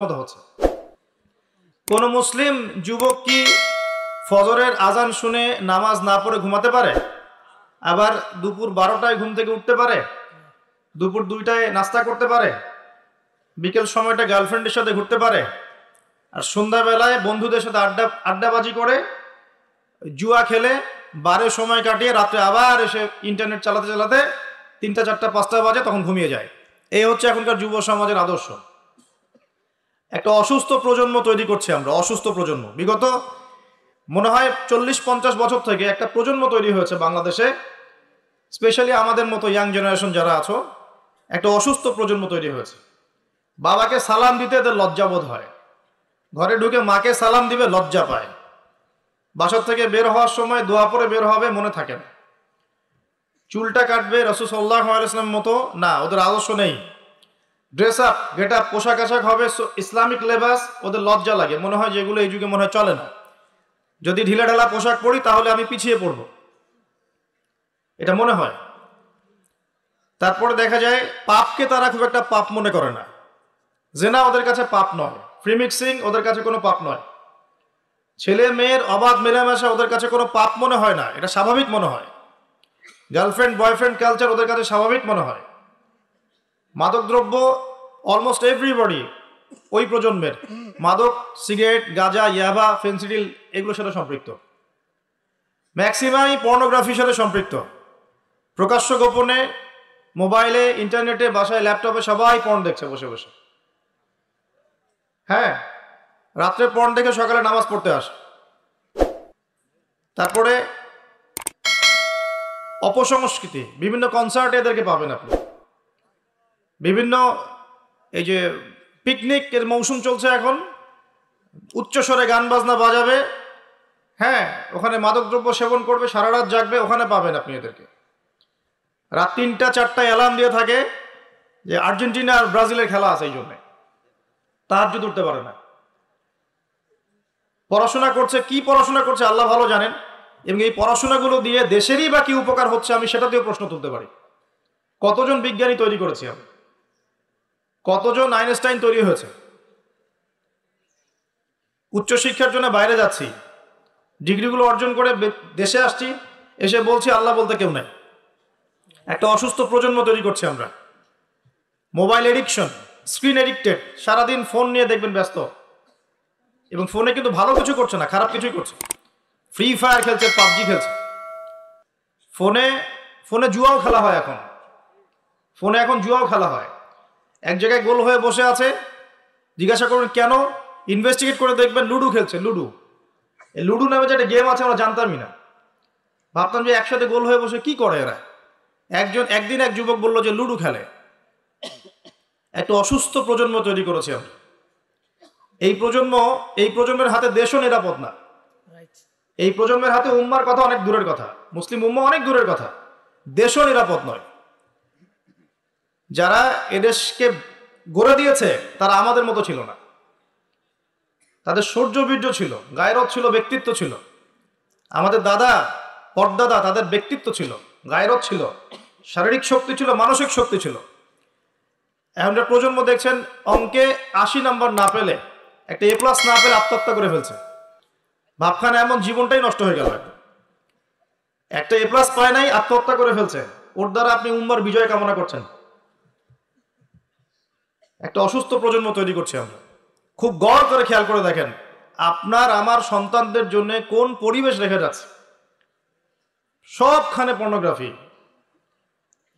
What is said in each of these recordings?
হচ্ছে। কোন মুসলিম যুবক কি ফজরের আজান শুনে নামাজ না পড়ে ঘুমাতে পারে? আবার দুপুর 12টায় ঘুম থেকে উঠতে পারে? দুপুর 2টায় নাস্তা করতে পারে? বিকেল সময়টা গার্লফ্রেন্ডের সাথে ঘুরতে পারে? আর সন্ধ্যাবেলায় বন্ধুদের সাথে আড্ডাবাজি করে, জুয়া খেলে, বারে সময় কাটিয়ে রাত্রে আবার এসে ইন্টারনেট চালাতে চালাতে 3টা 4টা 5টা বাজে, তখন ঘুমিয়ে যায়। এই হচ্ছে এখনকার যুব সমাজের আদর্শ। একটা অসুস্থ প্রজন্ম তৈরি করছি আমরা, অসুস্থ প্রজন্ম। বিগত মনে হয় 40-50 বছর থেকে একটা প্রজন্ম তৈরি হয়েছে বাংলাদেশে, স্পেশালি আমাদের মতো ইয়াং জেনারেশন যারা আছো, একটা অসুস্থ প্রজন্ম তৈরি হয়েছে। বাবাকে সালাম দিতে এদের লজ্জাবোধ হয়, ঘরে ঢুকে মাকে সালাম দিবে লজ্জা পায়, বাসা থেকে বের হওয়ার সময় দোয়া পরে বের হবে মনে থাকে না, চুলটা কাটবে রাসূল সাল্লাল্লাহু আলাইহি ওয়াসাল্লামের মতো না, ওদের আদর্শ নেই। ড্রেস আপ, গেট আপ, পোশাক আশাক হবে ইসলামিক লেবাস, ওদের লজ্জা লাগে, মনে হয় যেগুলো এই যুগে মনে হয় চলে না। যদি ঢিলা ঢালা পোশাক পরি তাহলে আমি পিছিয়ে পড়ব, এটা মনে হয়। তারপরে দেখা যায় পাপকে তারা খুব একটা পাপ মনে করে না। জেনা ওদের কাছে পাপ নয়, ফ্রি মিক্সিং ওদের কাছে কোনো পাপ নয়, ছেলে মেয়ের অবাধ মেলামেশা ওদের কাছে কোনো পাপ মনে হয় না, এটা স্বাভাবিক মনে হয়। গার্লফ্রেন্ড বয়ফ্রেন্ড কালচার ওদের কাছে স্বাভাবিক মনে হয়। মাদকদ্রব্য অলমোস্ট এভরিবডি ওই প্রজন্মের মাদক, সিগারেট, গাঁজা, ইয়াবা, ফেন্সিডিল এগুলোর সাথে সম্পৃক্ত। ম্যাক্সিমাই পর্নোগ্রাফির সাথে সম্পৃক্ত। প্রকাশ্য গোপনে মোবাইলে, ইন্টারনেটে, বাসায়, ল্যাপটপে সবাই পর্ন দেখছে বসে বসে। হ্যাঁ, রাত্রে পর্ন দেখে সকালে নামাজ পড়তে আসে। তারপরে অপসংস্কৃতি, বিভিন্ন কনসার্টে এদেরকে পাবেন আপনি। বিভিন্ন এই যে পিকনিকের মৌসুম চলছে এখন, উচ্চস্বরে গান বাজনা বাজাবে, হ্যাঁ, ওখানে মাদকদ্রব্য সেবন করবে, সারা রাত জাগবে, ওখানে পাবেন আপনি এদেরকে। রাত 3টা 4টায় অ্যালার্ম দিয়ে থাকে যে আর্জেন্টিনা আর ব্রাজিলের খেলা আছে, এই জন্যে তাহাজ্জুদ উঠতে পারে না। পড়াশোনা করছে, কি পড়াশোনা করছে আল্লাহ ভালো জানেন, এবং এই পড়াশোনাগুলো দিয়ে দেশেরই বা কি উপকার হচ্ছে আমি সেটা দিয়েও প্রশ্ন তুলতে পারি। কতজন বিজ্ঞানী তৈরি করেছি আমি, কতজন আইনস্টাইন তৈরি হয়েছে। উচ্চশিক্ষার জন্য বাইরে যাচ্ছি, ডিগ্রিগুলো অর্জন করে দেশে আসছি, এসে বলছি আল্লাহ বলতে কেউ নাই। একটা অসুস্থ প্রজন্ম তৈরি করছি আমরা। মোবাইল এডিকশন, স্ক্রিন এডিক্টেড, সারাদিন ফোন নিয়ে দেখবেন ব্যস্ত, এবং ফোনে কিন্তু ভালো কিছু করছে না, খারাপ কিছুই করছে। ফ্রি ফায়ার খেলছে, পাবজি খেলছে, ফোনে ফোনে জুয়াও খেলা হয় এখন, ফোনে এখন জুয়াও খেলা হয়। এক জায়গায় গোল হয়ে বসে আছে, জিজ্ঞাসা করবেন কেন, ইনভেস্টিগেট করে দেখবেন লুডো খেলছে। লুডো, এই লুডো নামে যে একটা গেম আছে আমরা জানতামই না, ভাবতাম যে একসাথে গোল হয়ে বসে কি করে এরা। একদিন এক যুবক বলল যে লুডো খেলে। একটা অসুস্থ প্রজন্ম তৈরি করেছি আমরা। এই প্রজন্মের হাতে দেশও নিরাপদ না। এই প্রজন্মের হাতে উম্মার কথা অনেক দূরের কথা, মুসলিম উম্মা অনেক দূরের কথা, দেশও নিরাপদ নয়। যারা এদেশকে গড়ে দিয়েছে তারা আমাদের মতো ছিল না, তাদের শৌর্য-বীর্য ছিল, গায়রত ছিল, ব্যক্তিত্ব ছিল। আমাদের দাদা পরদাদা, তাদের ব্যক্তিত্ব ছিল, গায়রত ছিল, শারীরিক শক্তি ছিল, মানসিক শক্তি ছিল। এখনকার প্রজন্ম দেখছেন অঙ্কে 80 নাম্বার না পেলে, একটা A+ না পেলে আত্মহত্যা করে ফেলছে। ভাবখানা এমন জীবনটাই নষ্ট হয়ে গেল। একটা A+ পায় নাই, আত্মহত্যা করে ফেলছে। ওর দ্বারা আপনি উম্মার বিজয় কামনা করছেন। একটা অসুস্থ প্রজন্ম তৈরি করছি আমরা। খুব গড় করে খেয়াল করে দেখেন আপনার আমার সন্তানদের জন্য কোন পরিবেশ রেখে যাচ্ছে। সবখানে পর্নোগ্রাফি।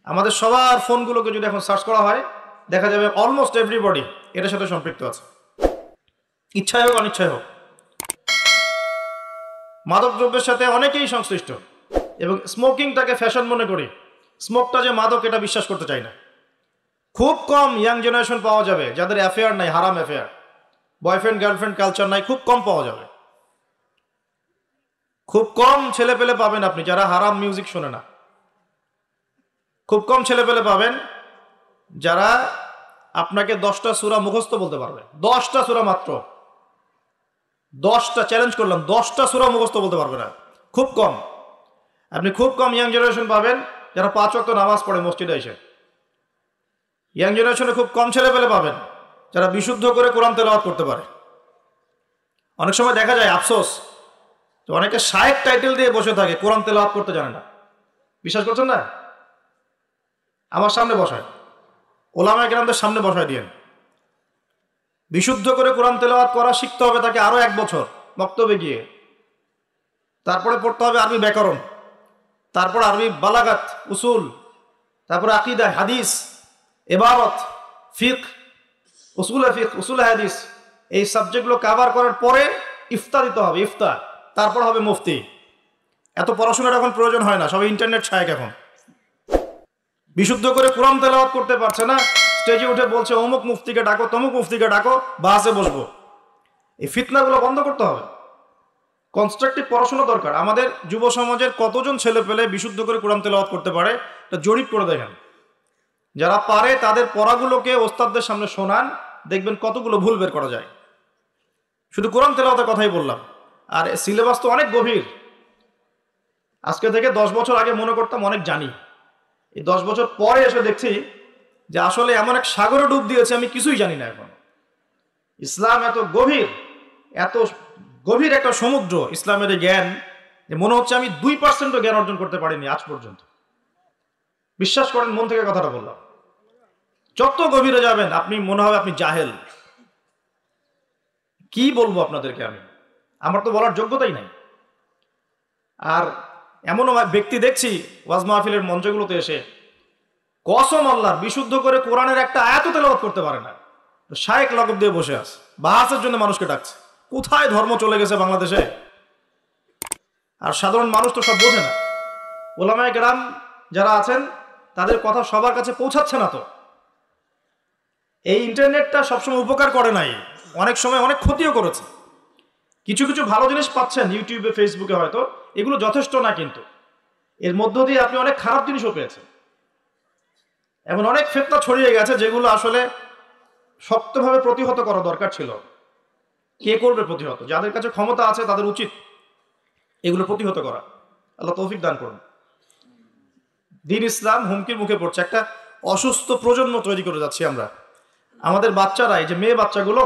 আমাদের সবার ফোনগুলোকে যদি এখন সার্চ করা হয় দেখা যাবে অলমোস্ট এভরিবডি এটার সাথে সম্পৃক্ত আছে, ইচ্ছায় হোক অনিচ্ছায় হোক। মাদকদ্রব্যের সাথে অনেকেই সংশ্লিষ্ট, এবং স্মোকিংটাকে ফ্যাশন মনে করি। স্মোকটা যে মাদক এটা বিশ্বাস করতে চাই না। খুব কম ইয়াং জেনারেশন পাওয়া যাবে যাদের অ্যাফেয়ার নাই, হারাম অ্যাফেয়ার, বয়ফ্রেন্ড গার্লফ্রেন্ড কালচার নাই, খুব কম পাওয়া যাবে। খুব কম ছেলে পেলে পাবেন আপনি যারা হারাম মিউজিক শোনে না। খুব কম ছেলে পেলে পাবেন যারা আপনাকে 10টা সূরা মুখস্থ বলতে পারবে। 10টা সূরা মাত্র, 10টা, চ্যালেঞ্জ করলাম, 10টা সূরা মুখস্থ বলতে পারবে না, খুব কম। আপনি খুব কম ইয়াং জেনারেশন পাবেন যারা 5 ওয়াক্ত নামাজ পড়ে মসজিদে এসে। ইয়াং জেনারেশনে খুব কম ছেলে পেলে পাবেন যারা বিশুদ্ধ করে কোরআন তেলাওয়াত করতে পারে। অনেক সময় দেখা যায় আফসোস যে অনেকে শায়েখ টাইটেল দিয়ে বসে থাকে, কোরআন তেলাওয়াত করতে জানে না। বিশ্বাস করছেন না? আমার সামনে বসায়, ওলামায়ে কেরামদের সামনে বসায় দিয়েন। বিশুদ্ধ করে কোরআন তেলাওয়াত করা শিখতে হবে তাকে আরো 1 বছর মক্তবে গিয়ে। তারপরে পড়তে হবে আরবি ব্যাকরণ, তারপর আরবি বালাগাত, উসুল, তারপরে আকীদা, হাদিস, ইবারত, ফিকহ, উসুল হাদিস, এই সাবজেক্টগুলো কভার করার পরে ইফতা দিতে হবে, ইফতা, তারপর হবে মুফতি। এত পড়াশোনার এখন প্রয়োজন হয় না, সবাই ইন্টারনেট শায়েখ। এখন বিশুদ্ধ করে কোরআন তেলাওয়াত করতে পারছে না, স্টেজে উঠে বলছে অমুক মুফতিকে ডাকো, তমুক মুফতিকে ডাকো, বাসে বসবো। এই ফিতনাগুলো বন্ধ করতে হবে। কনস্ট্রাকটিভ পড়াশোনা দরকার। আমাদের যুব সমাজের কতজন ছেলে পেলে বিশুদ্ধ করে কোরআন তেলাওয়াত করতে পারে, এটা জরিপ করে দেখেন। যারা পারে তাদের পড়াগুলোকে ওস্তাদদের সামনে শোনান, দেখবেন কতগুলো ভুল বের করা যায়। শুধু কোরআন তেলাওয়াতের কথাই বললাম, আর সিলেবাস তো অনেক গভীর। আজকে থেকে 10 বছর আগে মনে করতাম অনেক জানি, এই 10 বছর পরে এসে দেখছি যে আসলে এমন এক সাগরে ডুব দিয়েছে, আমি কিছুই জানি না এখন। ইসলাম এত গভীর একটা সমুদ্র, ইসলামের জ্ঞান, যে মনে হচ্ছে আমি 2% জ্ঞান অর্জন করতে পারিনি আজ পর্যন্ত। বিশ্বাস করেন, মন থেকে কথাটা বললাম। যত গভীরে যাবেন আপনি মনে হবে আপনি জাহেল। কি বলবো আপনাদেরকে, আমার তো বলার যোগ্যতাই নাই। আর এমনও ব্যক্তি দেখছি ওয়াজ মাহফিলের মঞ্চগুলোতে এসে কসম আল্লাহর বিশুদ্ধ করে কোরআনের একটা আয়াত তেলাওয়াত করতে পারে না, শায়েখ লকব দিয়ে বসে আছে, বাহাসের জন্য মানুষকে ডাকছে। কোথায় ধর্ম চলে গেছে বাংলাদেশে! আর সাধারণ মানুষ তো সব বোঝে না। ওলামায়ে কেরাম যারা আছেন তাদের কথা সবার কাছে পৌঁছাচ্ছে না। তো এই ইন্টারনেটটা সবসময় উপকার করে নাই, অনেক সময় অনেক ক্ষতিও করেছে। কিছু কিছু ভালো জিনিস পাচ্ছেন ইউটিউবে, ফেসবুকে, হয়তো এগুলো যথেষ্ট না, কিন্তু এর মধ্য দিয়ে আপনি অনেক খারাপ জিনিসও পেয়েছেন। এমন অনেক ফিতনা ছড়িয়ে গেছে যেগুলো আসলে শক্তভাবে প্রতিহত করা দরকার ছিল। কে করবে প্রতিহত? যাদের কাছে ক্ষমতা আছে তাদের উচিত এগুলো প্রতিহত করা। আল্লাহ তৌফিক দান করুন। দ্বীন ইসলাম হুমকির মুখে পড়ছে। একটা অসুস্থ প্রজন্ম তৈরি করে যাচ্ছি আমরা। আমাদের বাচ্চারা, এই যে মেয়ে বাচ্চাগুলো,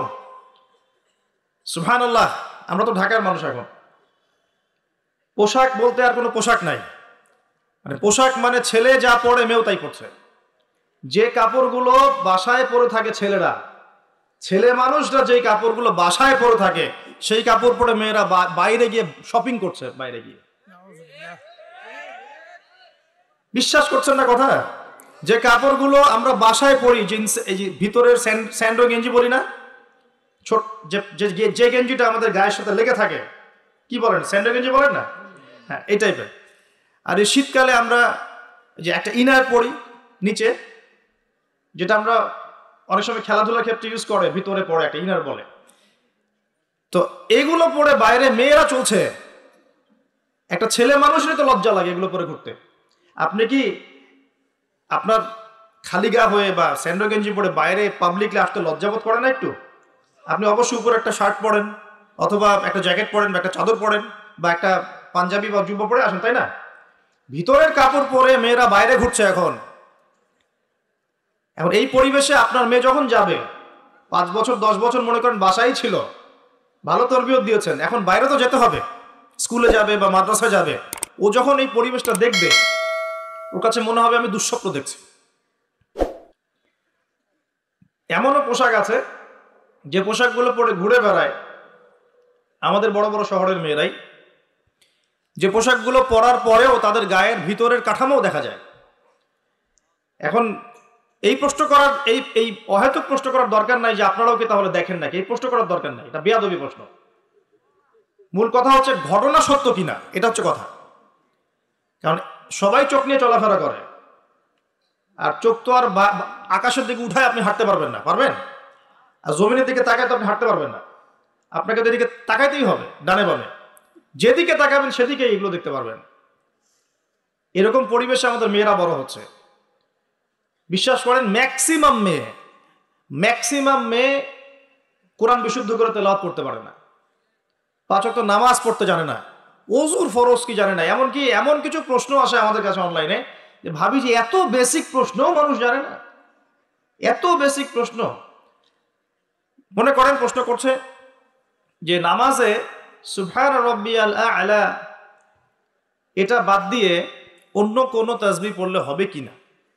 সুবহানাল্লাহ, আমরা তো ঢাকার মানুষ, এখন পোশাক বলতে আর কোনো পোশাক নাই। মানে পোশাক মানে ছেলে যা পরে মেয়েও তাই পড়ছে। যে কাপড়গুলো বাসায় পরে থাকে ছেলেরা, ছেলে মানুষরা যেই কাপড়গুলো বাসায় পরে থাকে সেই কাপড় পরে মেয়েরা বাইরে গিয়ে শপিং করছে। বাইরে গিয়ে, বিশ্বাস করছেন না কথা? যে কাপড়গুলো আমরা বাসায় পরি, জিন্স, এই যে ভিতরের স্যান্ডো গেঞ্জি বলি না, ছোট যে গেঞ্জিটা আমাদের গায়ের সাথে লেগে থাকে, কি বলেন? স্যান্ডো গেঞ্জি বলেন না? হ্যাঁ, এই টাইপের। আর এই শীতকালে আমরা যে একটা ইনার পরি নিচে, যেটা আমরা অনেক সময় খেলাধুলার ক্ষেত্রে ইউজ করে, ভিতরে পরে একটা ইনার বলে। তো এগুলো পরে বাইরে মেয়েরা চলছে। একটা ছেলে মানুষেরই তো লজ্জা লাগে এগুলো পরে ঘুরতে। আপনি কি আপনার খালি গা হয়ে বা স্যান্ডো গেঞ্জি পরে বাইরে পাবলিকলি আসতে লজ্জাবোধ করেন না একটু? আপনি অবশ্যই উপরে একটা শার্ট পরেন, অথবা একটা জ্যাকেট পরেন, বা একটা চাদর পরেন, বা একটা পাঞ্জাবি বা জুব্বা পরে আসেন, তাই না? ভিতরের কাপড় পরে মেয়েরা বাইরে ঘুরছে এখন। এই পরিবেশে আপনার মেয়ে যখন যাবে, 5 বছর 10 বছর মনে করেন বাসায় ছিল, ভালো তরবিয়ত দিয়েছেন, এখন বাইরে তো যেতে হবে, স্কুলে যাবে বা মাদ্রাসায় যাবে। ও যখন এই পরিবেশটা দেখবে, ওর কাছে মনে হবে আমি দুঃস্বপ্ন দেখছি। এমনও পোশাক আছে যে পোশাকগুলো পরে ঘুরে বেড়ায় আমাদের বড় বড় শহরের মেয়েরাই, যে পোশাকগুলো পরার পরেও তাদের গায়ের ভিতরের কাঠামো দেখা যায়। এখন এই প্রশ্ন করার, এই অহেতুক প্রশ্ন করার দরকার নাই যে আপনারাও কি তাহলে দেখেন নাকি, এই প্রশ্ন করার দরকার নাই, এটা বেয়াদবি প্রশ্ন। মূল কথা হচ্ছে ঘটনা সত্য কিনা, এটা হচ্ছে কথা। কারণ সবাই চোখ নিয়ে চলাফেরা করে, আর চোখ তো আর আকাশের দিকে উঠায় আপনি হাঁটতে পারবেন না, পারবেন? আর জমিনের দিকে তাকায় তো আপনি হাঁটতে পারবেন না। আপনাকে তো এদিকে তাকাইতেই হবে, ডানে বামে, যেদিকে তাকাবেন সেদিকে এগুলো দেখতে পারবেন। এরকম পরিবেশে আমাদের মেয়েরা বড় হচ্ছে। বিশ্বাস করেন, ম্যাক্সিমাম মেয়ে কোরআন বিশুদ্ধ করে তেলাওয়াত করতে পারে না, 5 ওয়াক্ত নামাজ পড়তে জানে না, ওযুর ফরজ কি জানে না। এমনকি এমন কিছু প্রশ্ন আসে আমাদের কাছে অনলাইনে যে ভাবি যে এত বেসিক প্রশ্ন মানুষ জানে না, এত বেসিক প্রশ্ন। মনে করেন প্রশ্ন করছে যে নামাজে সুবহান রাব্বিয়াল আ'লা এটা বাদ দিয়ে অন্য কোনো তাসবিহ পড়লে হবে কিনা।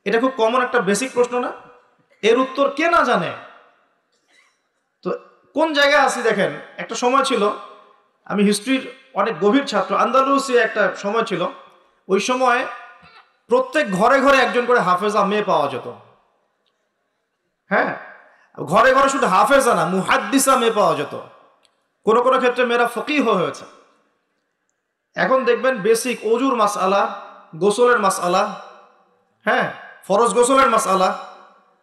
এটা খুব কমন একটা বেসিক প্রশ্ন না? এর উত্তর কে না জানে? তো কোন জায়গায় আছি দেখেন, একটা সময় ছিল, আমি হিস্ট্রির অনেক গভীর ছাত্র, আন্দালুসিয়া একটা সময় ছিল, ওই সময় প্রত্যেক ঘরে ঘরে একজন করে হাফেজা মেয়ে পাওয়া যেত। হ্যাঁ, ঘরে ঘরে শুধু হাফেজা না, মুহাদ্দিসা মেয়ে পাওয়া যেত। কোনো কোনো ক্ষেত্রে মেয়েরা ফকিহ হয়েছে। এখন দেখবেন বেসিক অজুর মাসআলা, গোসলের মাসআলা, হ্যাঁ, ফরজ গোসলের মাসআলা,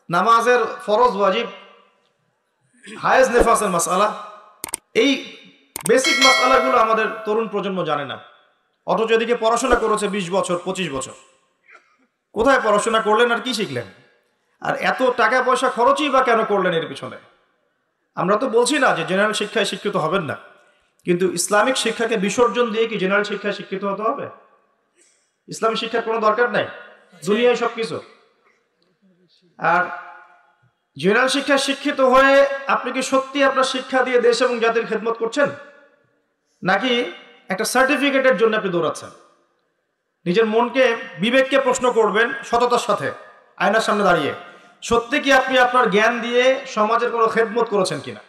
নামাজের ফরজ ওয়াজিব, হায়েজ নেফাসের মাসআলা, এই বেসিক মাসআলাগুলো আমাদের তরুণ প্রজন্ম জানে না। অথচ এদিকে পড়াশোনা করেছে 20 বছর 25 বছর। কোথায় পড়াশোনা করলেন আর কি শিখলেন? আর এত টাকা পয়সা খরচই বা কেন করলেন এর পিছনে? আমরা তো বলছি না যে জেনারেল শিক্ষায় শিক্ষিত হবেন না, কিন্তু ইসলামিক শিক্ষাকে বিসর্জন দিয়ে কি জেনারেল শিক্ষায় শিক্ষিত হতে হবে? ইসলামিক শিক্ষার কোনো দরকার নাই, দুনিয়ায় সবকিছু। আর জেনারেল শিক্ষায় শিক্ষিত হয়ে আপনি কি সত্যি আপনার শিক্ষা দিয়ে দেশ এবং জাতির খেদমত করছেন, নাকি একটা সার্টিফিকেটের জন্য আপনি দৌড়াচ্ছেন? নিজের মনকে, বিবেককে প্রশ্ন করবেন সততার সাথে, আয়নার সামনে দাঁড়িয়ে, সত্যি কি আপনি আপনার জ্ঞান দিয়ে সমাজের কোনো খেদমত করেছেন কিনা,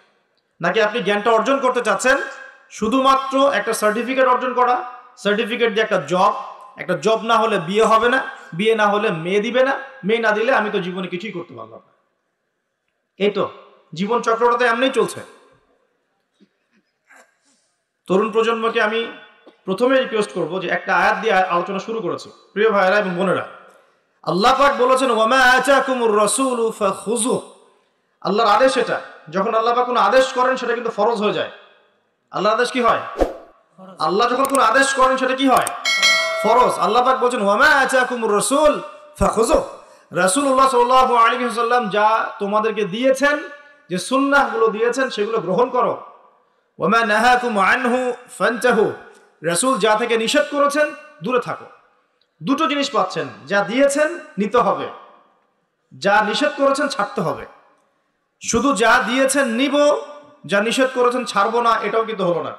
নাকি আপনি জ্ঞানটা অর্জন করতে চাচ্ছেন শুধুমাত্র একটা সার্টিফিকেট অর্জন করা, সার্টিফিকেট দিয়ে একটা জব না হলে বিয়ে হবে না, বিয়ে না হলে মেয়ে দিবে না, মেয়ে না দিলে আমি তো জীবনে কিছুই করতে পারলাম না। এই তো জীবন চক্রটা তো এমনিই চলছে। তরুণ প্রজন্মকে আমি প্রথমে রিকোয়েস্ট করব যে একটা আয়াত দিয়ে আলোচনা শুরু করেছি। প্রিয় ভাইয়েরা এবং বোনেরা, আল্লাহ পাক বলেছেন ওয়ামা আতাকুমুর রাসূলু ফাখুযু। আল্লাহর আদেশ এটা, যখন আল্লাহ পাক কোনো আদেশ করেন সেটা কিন্তু ফরজ হয়ে যায়। আল্লাহর আদেশ কি হয়? আল্লাহ যখন কোনো আদেশ করেন সেটা কি হয়? ফরজ। আল্লাহ পাক বলেছেন ওয়ামা আতাকুমুর রাসূল ফাখুযু। রাসূলুল্লাহ সাল্লাল্লাহু আলাইহি ওয়াসাল্লাম যা তোমাদেরকে দিয়েছেন, যে সুন্নাহগুলো দিয়েছেন সেগুলো গ্রহণ করো। ওয়ামা নাহাকুম আনহু ফান্তাহু। রাসূল যা থেকে নিষেধ করেছেন দূরে থাকো। দুটো জিনিস পাচ্ছেন, যা দিয়েছেন নিতে হবে, যা নিষেধ করেছেন ছাড়তে হবে। শুধু যা দিয়েছেন নিব, যা নিষেধ করেছেন ছাড়বো না, এটাও কিন্তু হলো না।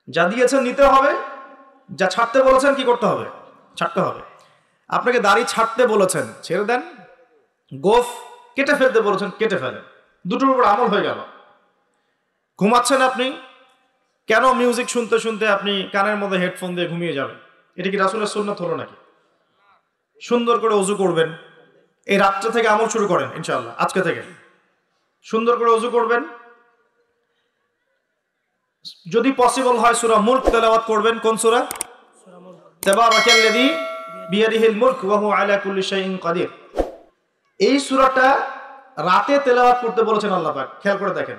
যা দিয়েছেন নিতে হবে, যা ছাড়তে বলেছেন কি করতে হবে? ছাড়তে হবে। আপনাকে দাড়ি ছাড়তে বলেছেন, ছেড়ে দেন। গোফ কেটে ফেলতে বলেছেন, কেটে ফেলেন। দুটোর উপর আমল হয়ে গেল। ঘুমাচ্ছেন আপনি, কেন মিউজিক শুনতে শুনতে আপনি কানের মধ্যে হেডফোন দিয়ে ঘুমিয়ে যাবেন? এটা কি রাসূলের সুন্নাত হলো নাকি? সুন্দর করে ওযু করবেন, এই রাত্রে থেকে আমল শুরু করেন ইনশাআল্লাহ। আজকে থেকে সুন্দর করে ওযু করবেন, যদি পসিবল হয় সূরা মুলক তেলাওয়াত করবেন। কোন সূরা? তাবারাকাল্লাযী বিয়াদিহিল মুলক ওয়া হুয়া আলা কুল্লি শাইইন কাদির। এই সূরাটা রাতে তেলাওয়াত করতে বলেছেন আল্লাহ পাক, খেয়াল করে দেখেন।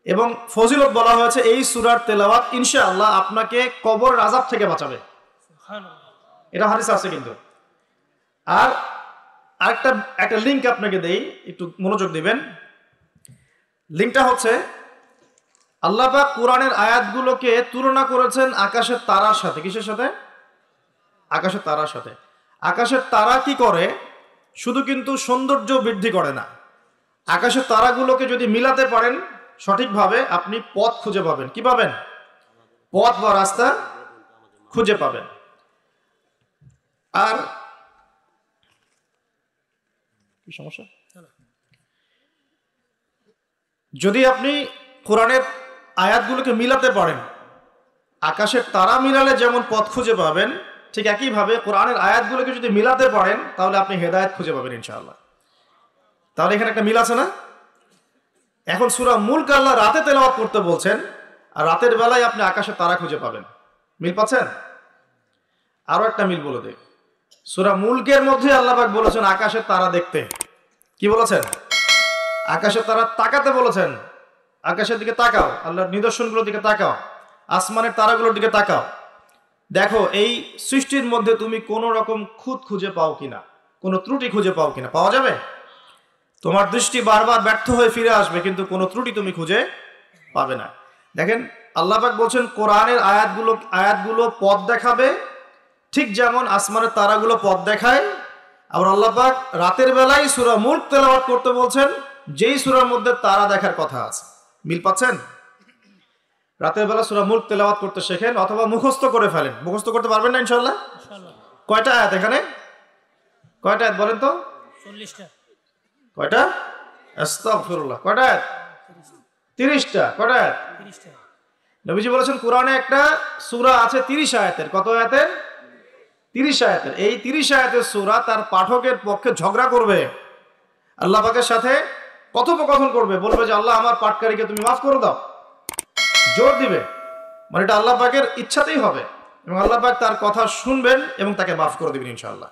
এবং ফজিলত বলা হয়েছে এই সূরার তেলাওয়াত ইনশাআল্লাহ আপনাকে কবরের আযাব থেকে বাঁচাবে। এটা হাদিস আছে কিন্তু। আর একটা লিংক আপনাকে দেই, একটু মনোযোগ দিবেন। লিংকটা হচ্ছে আল্লাহ পাক কোরআনের আয়াতগুলোকে তুলনা করেছেন আকাশের তারার সাথে। কিসের সাথে? আকাশের তারার সাথে। আকাশের তারা কি করে? শুধু কিন্তু সৌন্দর্য বৃদ্ধি করে না, আকাশের তারাগুলোকে যদি মিলাতে পারেন সঠিকভাবে, আপনি পথ খুঁজে পাবেন। কি পাবেন? পথ বা রাস্তা খুঁজে পাবেন। আর কি সমস্যা? যদি আপনি কোরআনের আয়াতগুলোকে মিলাতে পারেন, আকাশের তারা মিলালে যেমন পথ খুঁজে পাবেন, ঠিক একইভাবে কোরআনের আয়াতগুলোকে যদি মিলাতে পারেন তাহলে আপনি হেদায়েত খুঁজে পাবেন ইনশাআল্লাহ। তাহলে এখানে একটা মিল আছে না? এখন সূরা মুলক আল্লাহ রাতে তেলাওয়াত করতে বলছেন, আর রাতের বেলায় আপনি আকাশের তারা খুঁজে পাবেন। মিল পাচ্ছেন? আরো একটা মিল বলে দেই। সূরা মুলকের মধ্যে আল্লাহ পাক বলেছেন আকাশের তারা দেখতে। কি বলেছেন? আকাশের তারা তাকাতে বলেছেন। আকাশের দিকে তাকাও, আল্লাহর নিদর্শনগুলোর দিকে তাকাও, আসমানের তারাগুলোর দিকে তাকাও, দেখো এই সৃষ্টির মধ্যে তুমি কোন রকম খুঁত খুঁজে পাও কিনা, কোনো ত্রুটি খুঁজে পাও কিনা। পাওয়া যাবে? তোমার দৃষ্টি বারবার ব্যর্থ হয়ে ফিরে আসবে, কিন্তু কোনো ত্রুটি তুমি খুঁজে পাবে না। দেখেন আল্লাহ পাক বলছেন কোরআনের আয়াতগুলো পথ দেখাবে, ঠিক যেমন আসমানের তারাগুলো পথ দেখায়। আবার আল্লাহ পাক রাতের বেলায় সূরা মুলক তেলাওয়াত করতে বলছেন, যেই সূরার মধ্যে তারা দেখার কথা আছে। মিল পাচ্ছেন? রাতের বেলা সূরা মুলক তেলাওয়াত করতে শেখেন অথবা মুখস্থ করে ফেলেন। মুখস্থ করতে পারবেন না ইনশাআল্লাহ? কয়টা আয়াত এখানে? কয়টা আয়াত বলেন তো? 40টা। কয়টা? আস্তাগফিরুল্লাহ। কয়টা আয়াত? 30টা। কয়টা আয়াত? 30টা। নবীজি বলেছেন কোরআনে একটা সূরা আছে 30 আয়াতের। কত আয়াতের? 30 আয়াতের। এই 30 আয়াতের সূরা তার পাঠকের পক্ষে ঝগড়া করবে, আল্লাহ পাকের সাথে কথোপকথন করবে, বলবে যে আল্লাহ আমার পাঠকারীকে তুমি মাফ করে দাও, জোর দিবে। মানে এটা আল্লাহ পাকের ইচ্ছাতেই হবে এবং আল্লাহ পাক তার কথা শুনবেন এবং তাকে মাফ করে দিবেন ইনশাআল্লাহ।